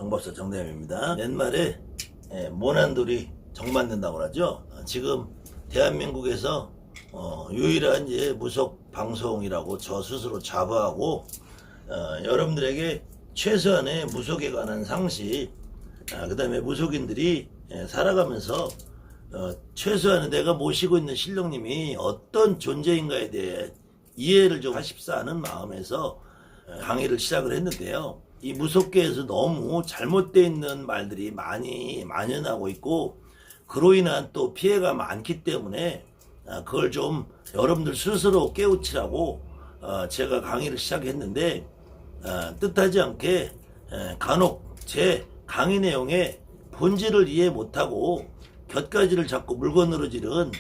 정법사 정대함입니다. 옛말에 모난돌이 정맞는다고 하죠. 지금 대한민국에서 유일한 이제 무속 방송이라고 저 스스로 자부하고 여러분들에게 최소한의 무속에 관한 상식, 그 다음에 무속인들이 살아가면서 최소한의 내가 모시고 있는 신령님이 어떤 존재인가에 대해 이해를 좀 하십사 하는 마음에서 강의를 시작을 했는데요. 이 무속계에서 너무 잘못되어 있는 말들이 많이 만연하고 있고 그로 인한 또 피해가 많기 때문에 그걸 좀 여러분들 스스로 깨우치라고 제가 강의를 시작했는데 뜻하지 않게 간혹 제 강의 내용의 본질을 이해 못하고 곁가지를 잡고 물건으로지른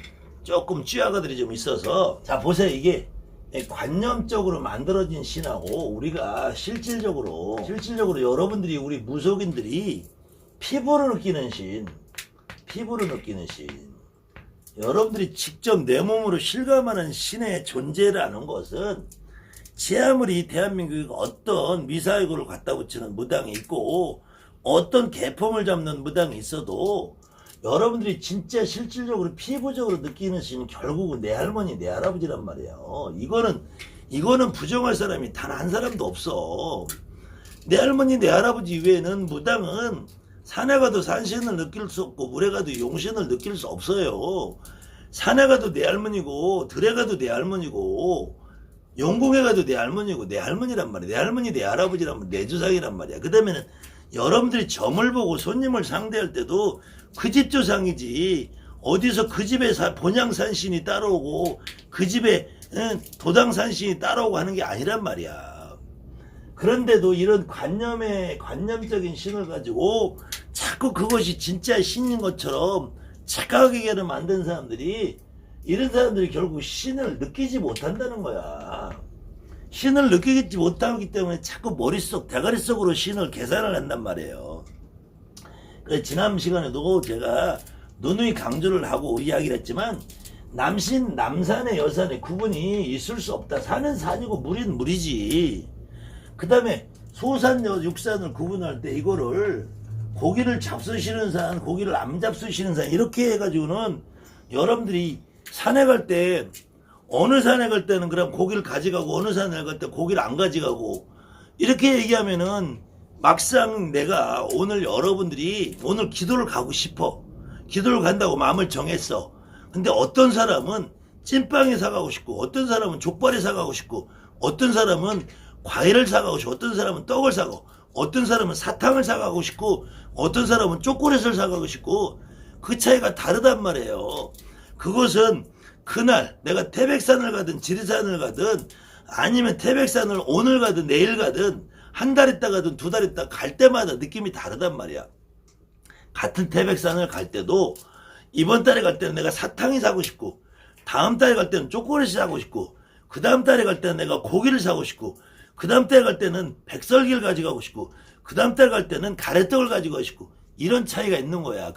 조금 쥐아가들이 좀 있어서, 자 보세요. 이게 관념적으로 만들어진 신하고 우리가 실질적으로 여러분들이 우리 무속인들이 피부로 느끼는 신, 여러분들이 직접 내 몸으로 실감하는 신의 존재라는 것은 제 아무리 대한민국에 어떤 미사일고를 갖다 붙이는 무당이 있고 어떤 개폼을 잡는 무당이 있어도 여러분들이 진짜 실질적으로 피부적으로 느끼는 신은 결국은 내 할머니 내 할아버지란 말이에요. 이거는 부정할 사람이 단 한 사람도 없어. 내 할머니 내 할아버지 이외에는 무당은 산에 가도 산신을 느낄 수 없고 물에 가도 용신을 느낄 수 없어요. 산에 가도 내 할머니고 들에 가도 내 할머니고 용궁에 가도 내 할머니고 내 할머니란 말이야. 내 할머니 내 할아버지란 말이야. 내 조상이란 말이야. 그 다음에는 여러분들이 점을 보고 손님을 상대할 때도 그 집 조상이지 어디서 그 집에 본향산신이 따라오고 그 집에 도당산신이 따라오고 하는 게 아니란 말이야. 그런데도 이런 관념적인 신을 가지고 자꾸 그것이 진짜 신인 것처럼 착각하게 만든 사람들이, 이런 사람들이 결국 신을 느끼지 못한다는 거야. 신을 느끼지 못하기 때문에 자꾸 머릿속 대가리 속으로 신을 계산을 한단 말이에요. 그래서 지난 시간에도 제가 누누이 강조를 하고 이야기를 했지만 남신 남산의 여산의 구분이 있을 수 없다. 산은 산이고 물은 물이지. 그 다음에 소산 육산을 구분할 때 이거를 고기를 잡수시는 산, 고기를 안 잡수시는 산, 이렇게 해가지고는 여러분들이 산에 갈 때 어느 산에 갈 때는 그럼 고기를 가져가고 어느 산에 갈 때 고기를 안 가져가고 이렇게 얘기하면은 막상 내가 오늘 여러분들이 오늘 기도를 가고 싶어. 기도를 간다고 마음을 정했어. 근데 어떤 사람은 찐빵이 사가고 싶고 어떤 사람은 족발이 사가고 싶고 어떤 사람은 과일을 사가고 싶고 어떤 사람은 떡을 사가고 어떤 사람은 사탕을 사가고 싶고 어떤 사람은 초콜릿을 사가고 싶고 그 차이가 다르단 말이에요. 그것은 그날 내가 태백산을 가든 지리산을 가든 아니면 태백산을 오늘 가든 내일 가든 한 달 있다 가든 두 달 있다 갈 때마다 느낌이 다르단 말이야. 같은 태백산을 갈 때도 이번 달에 갈 때는 내가 사탕이 사고 싶고 다음 달에 갈 때는 초콜릿이 사고 싶고 그 다음 달에 갈 때는 내가 고기를 사고 싶고 그 다음 달에 갈 때는 백설기를 가져가고 싶고 그 다음 달에 갈 때는 가래떡을 가지고 싶고 이런 차이가 있는 거야.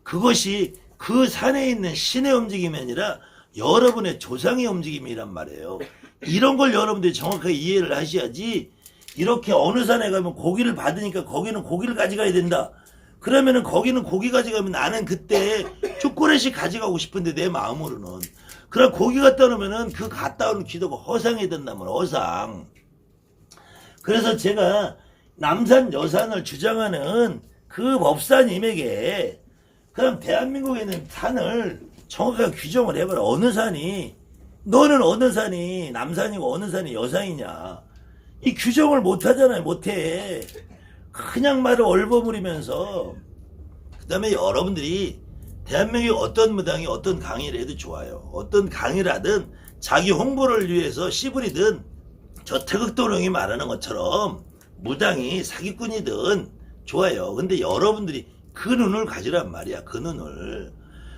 그것이 그 산에 있는 신의 움직임이 아니라 여러분의 조상의 움직임이란 말이에요. 이런 걸 여러분들이 정확하게 이해를 하셔야지. 이렇게 어느 산에 가면 고기를 받으니까 거기는 고기를 가져가야 된다. 그러면은 거기는 고기 가져가면 나는 그때 초콜릿이 가져가고 싶은데 내 마음으로는. 그럼 고기 갖다 놓으면은 그 갖다 오는 기도가 허상이 된다면 허상. 그래서 제가 남산 여산을 주장하는 그 법사님에게 그럼 대한민국에 있는 산을 정확하게 규정을 해봐라. 어느 산이, 너는 어느 산이 남산이고 어느 산이 여산이냐. 이 규정을 못 하잖아요. 못해. 그냥 말을 얼버무리면서. 그 다음에 여러분들이 대한민국의 어떤 무당이 어떤 강의를 해도 좋아요. 어떤 강의를 하든 자기 홍보를 위해서 씨부리든 저 태극도령이 말하는 것처럼 무당이 사기꾼이든 좋아요. 근데 여러분들이 그 눈을 가지란 말이야. 그 눈을.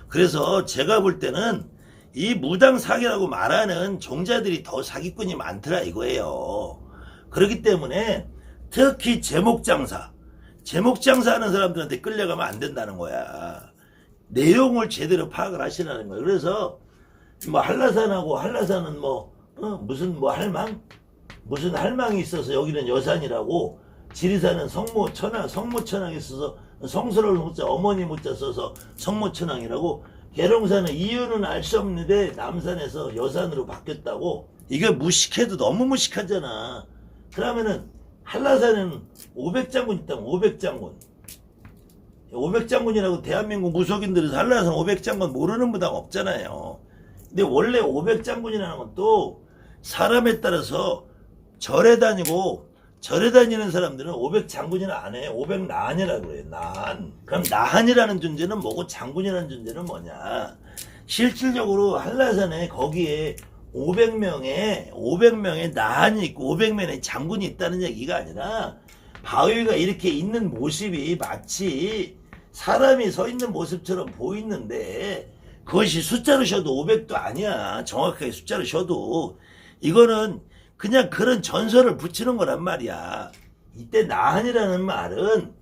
그래서 제가 볼 때는 이 무당 사기라고 말하는 종자들이 더 사기꾼이 많더라 이거예요. 그렇기 때문에 특히 제목장사 하는 사람들한테 끌려가면 안 된다는 거야. 내용을 제대로 파악을 하시라는 거예요. 그래서 뭐 한라산은 무슨 할망이 있어서 여기는 여산이라고 지리산은 성모천왕, 성모천왕이 써서 성스러울 모자, 어머니 모자 써서 성모천왕이라고. 계룡산은 이유는 알 수 없는데 남산에서 여산으로 바뀌었다고. 이게 무식해도 너무 무식하잖아. 그러면은 한라산은 500장군 있다면 500장군. 500장군이라고 대한민국 무속인들은 한라산 500장군 모르는 무당 없잖아요. 근데 원래 500장군이라는 것도 사람에 따라서 절에 다니고, 절에 다니는 사람들은 500장군이나 안 해. 500나한이라고 그래요. 나한. 그럼 나한이라는 존재는 뭐고 장군이라는 존재는 뭐냐. 실질적으로 한라산에 거기에 500명의 나한이 있고 500명의 장군이 있다는 얘기가 아니라, 바위가 이렇게 있는 모습이 마치 사람이 서 있는 모습처럼 보이는데 그것이 숫자로 쉬어도 500도 아니야. 정확하게 숫자로 쉬어도. 이거는 그냥 그런 전설을 붙이는 거란 말이야. 이때 나한이라는 말은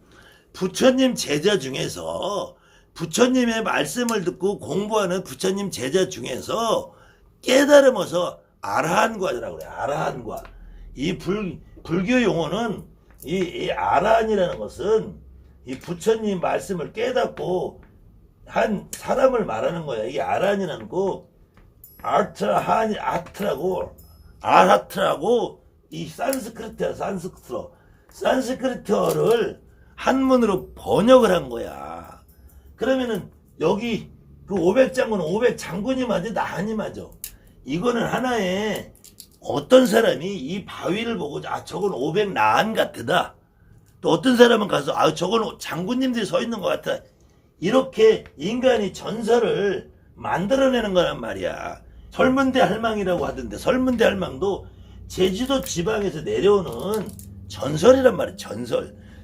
부처님 제자 중에서, 부처님의 말씀을 듣고 공부하는 부처님 제자 중에서 깨달으면서 아라한과라고 그래. 아라한과. 이 불교 용어는 이 아라한이라는 것은 이 부처님 말씀을 깨닫고 한 사람을 말하는 거야. 이 아라한이라는 거 아라트라고 이 산스크리트야. 산스크리트어를 한문으로 번역을 한 거야. 그러면은 여기 그 500장군은 500장군이 맞아, 나한이 맞아. 이거는 하나의 어떤 사람이 이 바위를 보고 저건 500나한 같다. 또 어떤 사람은 가서 저건 장군님들이 서 있는 것 같아. 이렇게 인간이 전설을 만들어내는 거란 말이야. 설문대 할망이라고 하던데, 설문대 할망도 제주도 지방에서 내려오는 전설이란 말이야.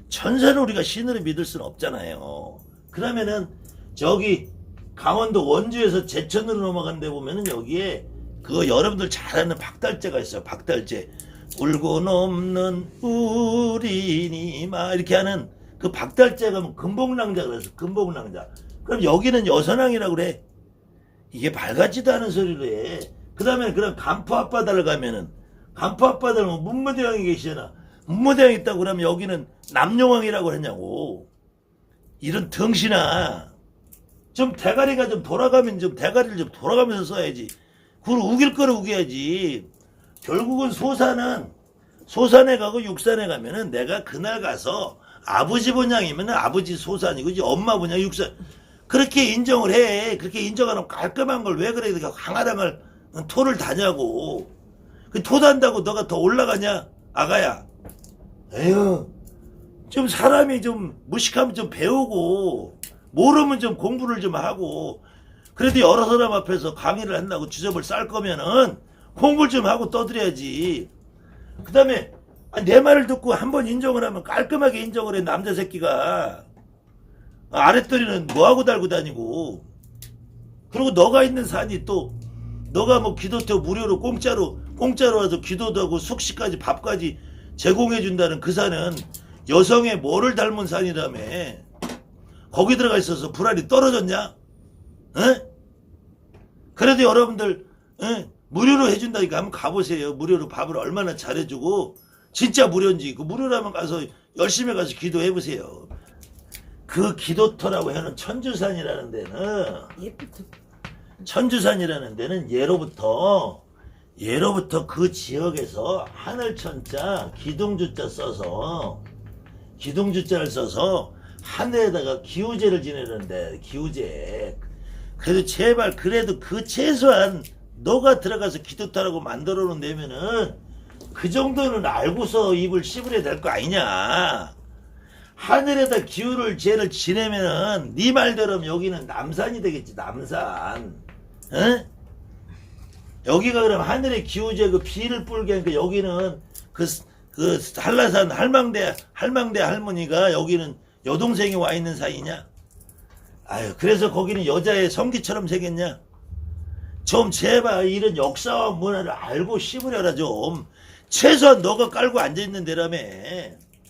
전설을 우리가 신으로 믿을 수는 없잖아요. 그러면은 저기 강원도 원주에서 제천으로 넘어간 데 보면은 여기에 그거 여러분들 잘 아는 박달재가 있어요. 박달재. 울고 넘는 우리니 막 이렇게 하는 그 박달재가 금복랑자 그래서 금복랑자. 그럼 여기는 여선왕이라고 그래. 이게 밝아지도 않은 소리를 해. 그 다음에 그럼 간포 앞바다를 가면은, 간포 앞바다는 문무대왕이 계시잖아. 문무대왕이 있다고 그러면 여기는 남용왕이라고 했냐고. 이런 등신아. 좀 대가리가 좀 돌아가면 좀 대가리를 좀 돌아가면서 써야지. 그걸 우길 거를 우겨야지. 결국은 소산에 가고 육산에 가면은 내가 그날 가서 아버지 본향이면 아버지 소산이고 이제 엄마 본향 육산. 그렇게 인정을 해. 그렇게 인정하면 깔끔한 걸 왜 그래. 강하다말 토를 다냐고. 그 토 단다고 너가 더 올라가냐? 아가야. 에휴. 좀 사람이 좀 무식하면 좀 배우고, 모르면 좀 공부를 좀 하고, 그래도 여러 사람 앞에서 강의를 한다고 주접을 쌀 거면은 공부를 좀 하고 떠들어야지. 그 다음에 내 말을 듣고 한번 인정을 하면 깔끔하게 인정을 해. 남자 새끼가. 아랫도리는 뭐하고 달고 다니고. 그리고 너가 있는 산이 또 너가 뭐 기도터 무료로 공짜로 와서 기도도 하고 숙식까지 밥까지 제공해 준다는 그 산은 여성의 뭐를 닮은 산이라며. 거기 들어가 있어서 불알이 떨어졌냐? 에? 그래도 여러분들 무료로 해준다니까 한번 가보세요. 무료로 밥을 얼마나 잘해주고. 진짜 무료인지 그 무료라면 가서 열심히 가서 기도해보세요. 그 기도터라고 하는 천주산이라는 데는 예로부터 그 지역에서 하늘천자 기둥주자를 써서 하늘에다가 기우제를 지내는데, 기우제. 그래도 제발 그래도 그 최소한 너가 들어가서 기도터라고 만들어 놓으면은 그 정도는 알고서 입을 씹으려야 될 거 아니냐. 하늘에다 기우를 죄를 지내면은 네 말대로 여기는 남산이 되겠지. 남산. 에? 여기가 그럼 하늘에 기우제 그 비를 뿔게 하니까 여기는 그 한라산 할망대 할머니가 여기는 여동생이 와 있는 사이냐? 아유, 그래서 거기는 여자의 성기처럼 생겼냐? 좀 제발 이런 역사와 문화를 알고 씹으려라 좀. 최소한 너가 깔고 앉아있는 데라며.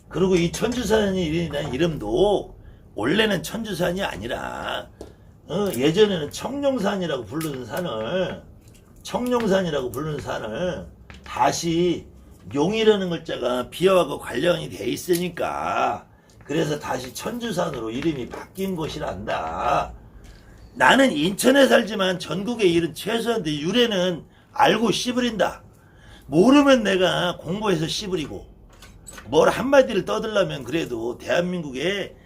그리고 이 천주산이라는 이름도 원래는 천주산이 아니라 예전에는 청룡산이라고 부르는 산을 다시 용이라는 글자가 비하하고 관련이 돼 있으니까 그래서 다시 천주산으로 이름이 바뀐 것이란다. 나는 인천에 살지만 전국에 이른 최소한데 유래는 알고 씨부린다. 모르면 내가 공부해서 씨부리고 뭘 한마디를 떠들려면 그래도 대한민국에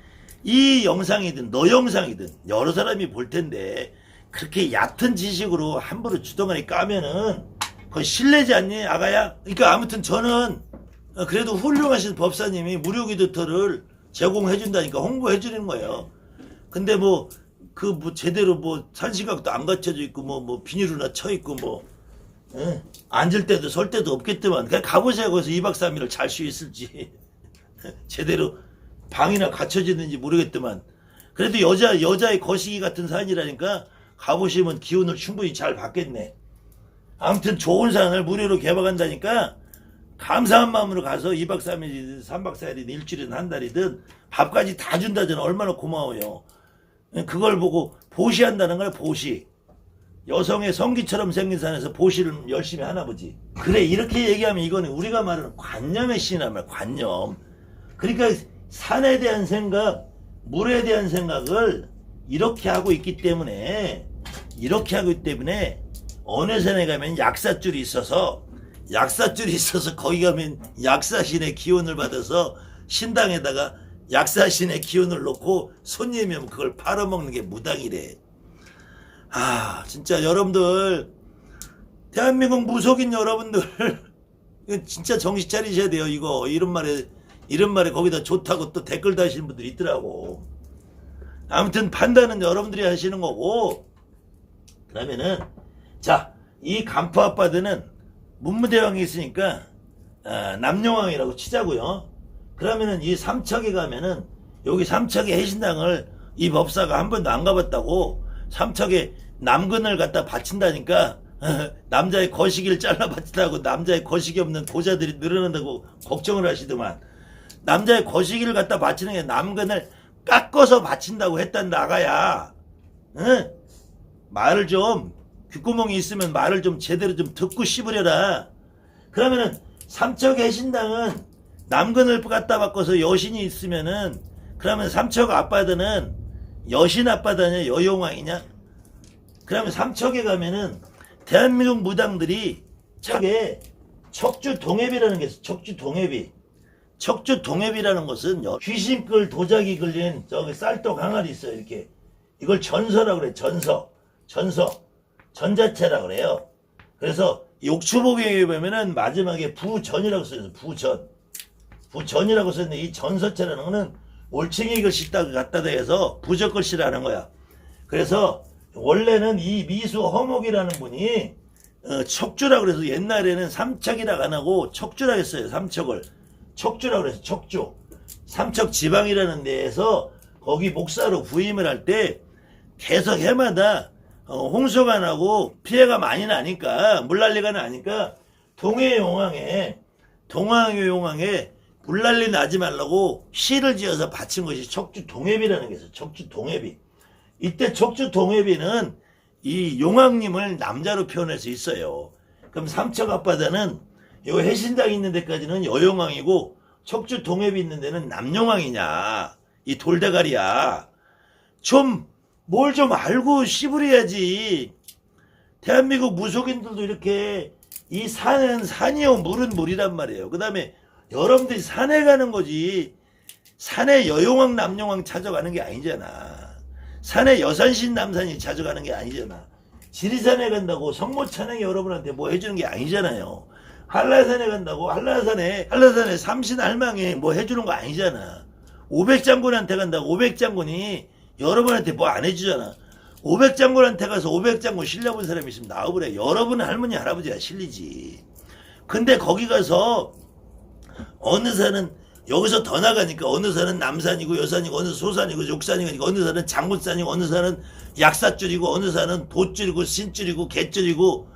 이 영상이든 너 영상이든 여러 사람이 볼 텐데 그렇게 얕은 지식으로 함부로 주덩어리 까면은 그건 실례지 않니 아가야? 그러니까 아무튼 저는 그래도 훌륭하신 법사님이 무료 기도터를 제공해 준다니까 홍보해 주는 거예요. 근데 뭐 제대로 뭐 산시각도 안 갖춰져 있고 뭐 비닐이나 쳐 있고 앉을 때도 설 때도 없겠지만 그냥 가보세요. 거기서 2박 3일을 잘 수 있을지 제대로 방이나 갖춰지는지 모르겠지만 그래도 여자의 거시기 같은 산이라니까 가보시면 기운을 충분히 잘 받겠네. 아무튼 좋은 산을 무료로 개방한다니까 감사한 마음으로 가서 2박 3일이든 3박 4일이든 일주일이든 한 달이든 밥까지 다 준다잖아. 얼마나 고마워요. 그걸 보고 보시한다는 거야. 보시. 여성의 성기처럼 생긴 산에서 보시를 열심히 하나 보지. 그래 이렇게 얘기하면 이거는 우리가 말하는 관념의 신이란 말이야. 관념. 그러니까 산에 대한 생각, 물에 대한 생각을 이렇게 하고 있기 때문에 어느 산에 가면 약사줄이 있어서 거기 가면 약사신의 기운을 받아서 신당에다가 약사신의 기운을 놓고 손님이 오면 그걸 팔아먹는 게 무당이래. 아 진짜 여러분들 대한민국 무속인 여러분들 진짜 정신 차리셔야 돼요. 이런 말에 거기다 좋다고 또 댓글 다시는 분들이 있더라고. 아무튼 판단은 여러분들이 하시는 거고 그러면은 자 이 간포 아빠드는 문무대왕이 있으니까 남용왕이라고 치자고요. 그러면은 이 삼척에 가면은 여기 삼척의 해신당을 이 법사가 한 번도 안 가봤다고 삼척에 남근을 갖다 바친다니까 남자의 거시기를 잘라 바친다고 남자의 거시기 없는 고자들이 늘어난다고 걱정을 하시더만 남자의 거시기를 갖다 바치는 게 남근을 깎아서 바친다고 했단 나가야 응? 말을 좀 귓구멍이 있으면 말을 좀 제대로 좀 듣고 씹으려라. 그러면은 삼척 해신당은 남근을 갖다 바꿔서 여신이 있으면은 그러면 삼척 앞바다는 여신 앞바다냐 여용왕이냐? 그러면 삼척에 가면은 대한민국 무당들이 척에 척주동해비라는 게 있어. 척주동해비라는 것은 귀신끌 도자기 걸린 저기 쌀떡 항아리 있어요. 이렇게 이걸 전서라고 그래. 전자체라 그래요. 그래서 욕추복에 보면은 마지막에 부전이라고 써있어요. 부전이라고 써있는데 이 전서체라는 거는 올챙이 글씨 갖다 대서 부적 글씨라는 거야. 그래서 원래는 이 미수 허목이라는 분이 척주라고 그래서 옛날에는 삼척이라고 안 하고 척주라고 했어요. 삼척을 척주라고 그래서 척주 삼척 지방이라는 데에서 거기 목사로 부임을 할 때 계속 해마다 홍수가 나고 피해가 많이 나니까 물난리가 나니까 동해용왕에 물난리 나지 말라고 시를 지어서 바친 것이 척주동해비라는 게 있어요. 척주동해비. 이때 척주동해비는 이 용왕님을 남자로 표현해서 있어요. 그럼 삼척 앞바다는 요 해신당 있는 데까지는 여용왕이고 척주동해비 있는 데는 남용왕이냐. 이 돌대가리야. 뭘 좀 알고 씨부려야지. 대한민국 무속인들도 이렇게 이 산은 산이요 물은 물이란 말이에요. 그 다음에 여러분들이 산에 가는 거지 산에 여용왕 남용왕 찾아가는 게 아니잖아. 산에 여산신 남산이 찾아가는 게 아니잖아. 지리산에 간다고 성모찬행이 여러분한테 뭐 해주는 게 아니잖아요. 한라산에 간다고 한라산에 삼신할망이 뭐 해주는 거 아니잖아. 500장군한테 간다고 500장군이 여러분한테 뭐 안 해주잖아. 500장군한테 가서 500장군 실려본 사람이 있으면 나와보래. 여러분은 할머니 할아버지가 실리지. 근데 거기 가서 어느 산은 여기서 더 나가니까 어느 산은 남산이고 여산이고 어느 소산이고 욕산이고 어느 산은 장군산이고 어느 산은 약사줄이고 어느 산은 돛줄이고 신줄이고 개줄이고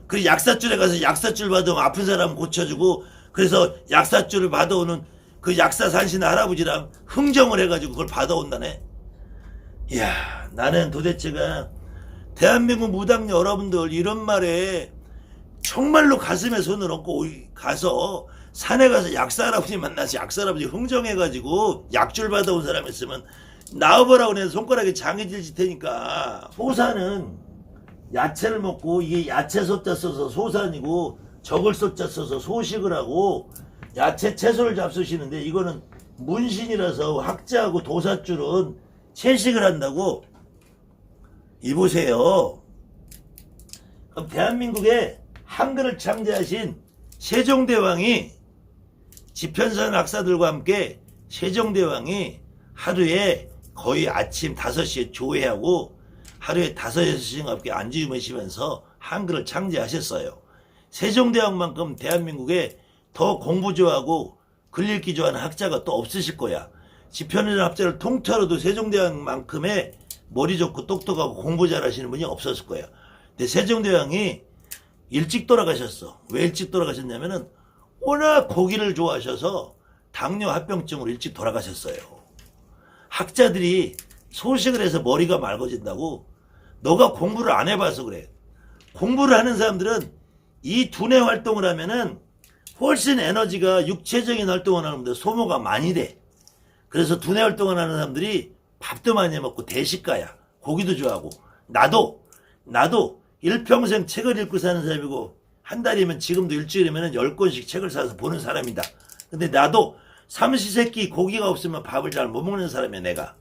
그 약사줄에 가서 약사줄 받으면 아픈 사람 고쳐주고 그래서 약사줄을 받아오는 그 약사산신 할아버지랑 흥정을 해가지고 그걸 받아온다네. 이야 나는 도대체가 대한민국 무당 여러분들 이런 말에 정말로 가슴에 손을 얹고 가서 산에 가서 약사 할아버지 만나서 약사 할아버지 흥정해가지고 약줄 받아온 사람 있으면 나와보라고 해서 손가락에 장이 질질 테니까. 소사는 야채를 먹고 이게 야채 소자 써서 소산이고 적을 소자 써서 소식을 하고 야채 채소를 잡수시는데 이거는 문신이라서 학자하고 도사줄은 채식을 한다고. 이보세요. 그럼 대한민국에 한글을 창제하신 세종대왕이 지편선 학사들과 함께 세종대왕이 하루에 거의 아침 5시에 조회하고 하루에 5-6시간밖에 안 주무시면서 한글을 창제하셨어요. 세종대왕만큼 대한민국에 더 공부 좋아하고 글 읽기 좋아하는 학자가 또 없으실 거야. 지편선 학자를 통틀어도 세종대왕만큼의 머리 좋고 똑똑하고 공부 잘하시는 분이 없었을 거야. 근데 세종대왕이 일찍 돌아가셨어. 왜 일찍 돌아가셨냐면은 워낙 고기를 좋아하셔서 당뇨 합병증으로 일찍 돌아가셨어요. 학자들이 소식을 해서 머리가 맑아진다고. 너가 공부를 안 해봐서 그래. 공부를 하는 사람들은 이 두뇌 활동을 하면은 훨씬 에너지가 육체적인 활동을 하는데 소모가 많이 돼. 그래서 두뇌 활동을 하는 사람들이 밥도 많이 먹고 대식가야. 고기도 좋아하고. 나도 일평생 책을 읽고 사는 사람이고 한 달이면 지금도 일주일이면 10권씩 책을 사서 보는 사람이다. 근데 나도 삼시세끼 고기가 없으면 밥을 잘 못 먹는 사람이야. 내가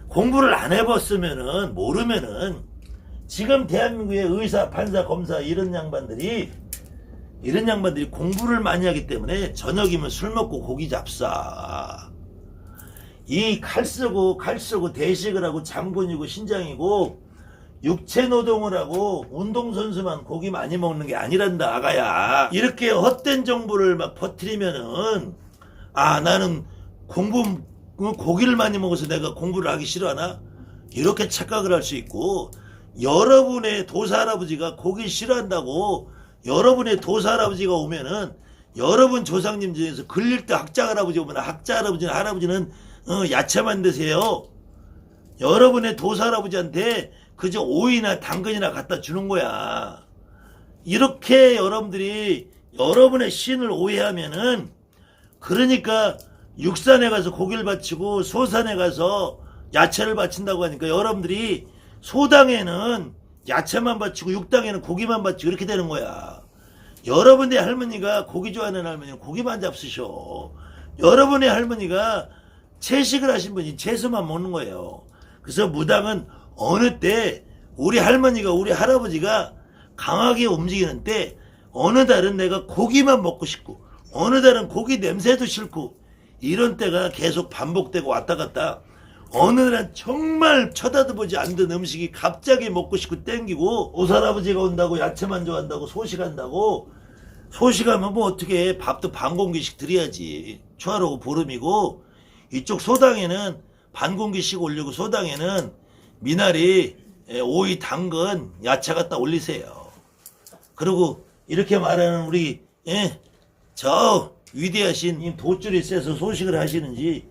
공부를 안 해봤으면은 모르면은 지금 대한민국의 의사, 판사, 검사 이런 양반들이 공부를 많이 하기 때문에 저녁이면 술 먹고 고기 잡사. 이 칼 쓰고 대식을 하고 장군이고 신장이고 육체 노동을 하고 운동선수만 고기 많이 먹는 게 아니란다. 아가야. 이렇게 헛된 정보를 막 퍼뜨리면은 나는 고기를 많이 먹어서 내가 공부를 하기 싫어하나? 이렇게 착각을 할 수 있고, 여러분의 도사 할아버지가 고기 싫어한다고 여러분의 도사 할아버지가 오면은 여러분 조상님 중에서 글 읽다 학자 할아버지 오면 학자 할아버지는 야채만 드세요. 여러분의 도사 할아버지한테 그저 오이나 당근이나 갖다 주는 거야. 이렇게 여러분들이 여러분의 신을 오해하면은, 그러니까 육산에 가서 고기를 바치고 소산에 가서 야채를 바친다고 하니까 여러분들이 소당에는 야채만 바치고 육당에는 고기만 바치고 이렇게 되는 거야. 여러분의 할머니가 고기 좋아하는 할머니는 고기만 잡수셔. 여러분의 할머니가 채식을 하신 분이 채소만 먹는 거예요. 그래서 무당은 어느 때 우리 할머니가 우리 할아버지가 강하게 움직이는 때 어느 달은 내가 고기만 먹고 싶고 어느 달은 고기 냄새도 싫고 이런 때가 계속 반복되고 왔다 갔다. 어느 날은 정말 쳐다도 보지 않던 음식이 갑자기 먹고 싶고 땡기고, 오살아버지가 온다고 야채만 좋아한다고 소식한다고. 소식하면 뭐 어떻게 해. 밥도 반 공기씩 드려야지. 초하루고 보름이고, 이쪽 소당에는 반 공기씩 올리고 소당에는 미나리, 오이, 당근, 야채 갖다 올리세요. 그리고 이렇게 말하는 우리 저 위대하신 도줄이 세서 소식을 하시는지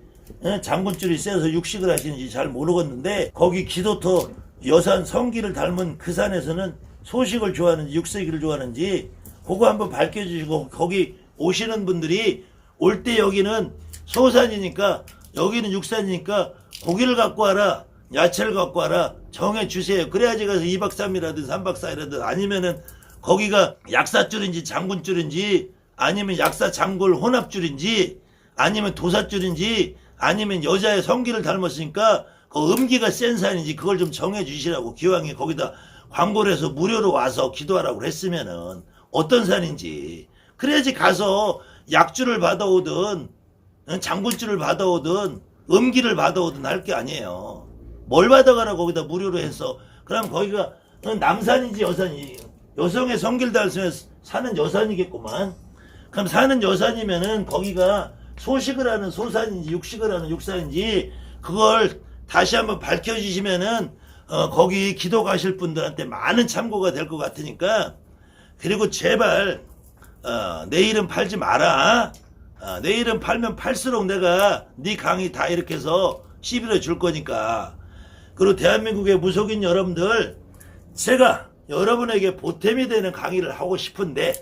장군줄이 세서 육식을 하시는지 잘 모르겠는데, 거기 기도터 여산 성기를 닮은 그 산에서는 소식을 좋아하는지 육식을 좋아하는지 그거 한번 밝혀주시고, 거기 오시는 분들이 올 때 여기는 소산이니까 여기는 육산이니까 고기를 갖고 와라, 야채를 갖고 와라 정해주세요. 그래야지 가서 2박 3일이라든 3박 4일이라든, 아니면은 거기가 약사줄인지 장군줄인지 아니면 약사 장골 혼합줄인지 아니면 도사줄인지 아니면 여자의 성기를 닮았으니까 그 음기가 센 산인지 그걸 좀 정해 주시라고. 기왕에 거기다 광고를 해서 무료로 와서 기도하라고 했으면은 어떤 산인지. 그래야지 가서 약줄을 받아오든 장군줄을 받아오든 음기를 받아오든 할 게 아니에요. 뭘 받아가라 거기다 무료로 해서. 그럼 거기가 남산인지 여산이, 여성의 성기를 닮으면 사는 여산이겠구만. 그럼 사는 여산이면은 거기가 소식을 하는 소산인지 육식을 하는 육산인지 그걸 다시 한번 밝혀주시면은 거기 기도 가실 분들한테 많은 참고가 될 것 같으니까. 그리고 제발 내 이름 팔지 마라. 내 이름 팔면 팔수록 내가 네 강의 다 이렇게 해서 시비를 줄 거니까. 그리고 대한민국의 무속인 여러분들, 제가 여러분에게 보탬이 되는 강의를 하고 싶은데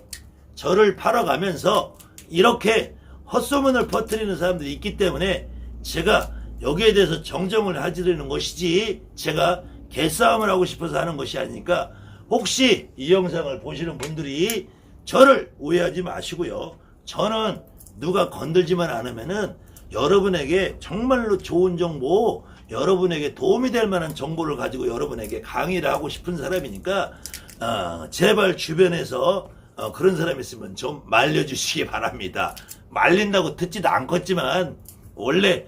저를 팔아가면서 이렇게 헛소문을 퍼뜨리는 사람들이 있기 때문에 제가 여기에 대해서 정정을 해드리는 것이지 제가 개싸움을 하고 싶어서 하는 것이 아니니까 혹시 이 영상을 보시는 분들이 저를 오해하지 마시고요. 저는 누가 건들지만 않으면은 여러분에게 정말로 좋은 정보, 여러분에게 도움이 될 만한 정보를 가지고 여러분에게 강의를 하고 싶은 사람이니까 제발 주변에서 그런 사람 있으면 좀 말려주시기 바랍니다. 말린다고 듣지도 않겠지만 원래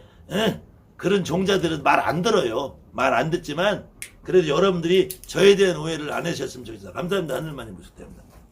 그런 종자들은 말 안 들어요. 말 안 듣지만 그래도 여러분들이 저에 대한 오해를 안 하셨으면 좋겠습니다. 감사합니다. 하늘만이 무속대입니다.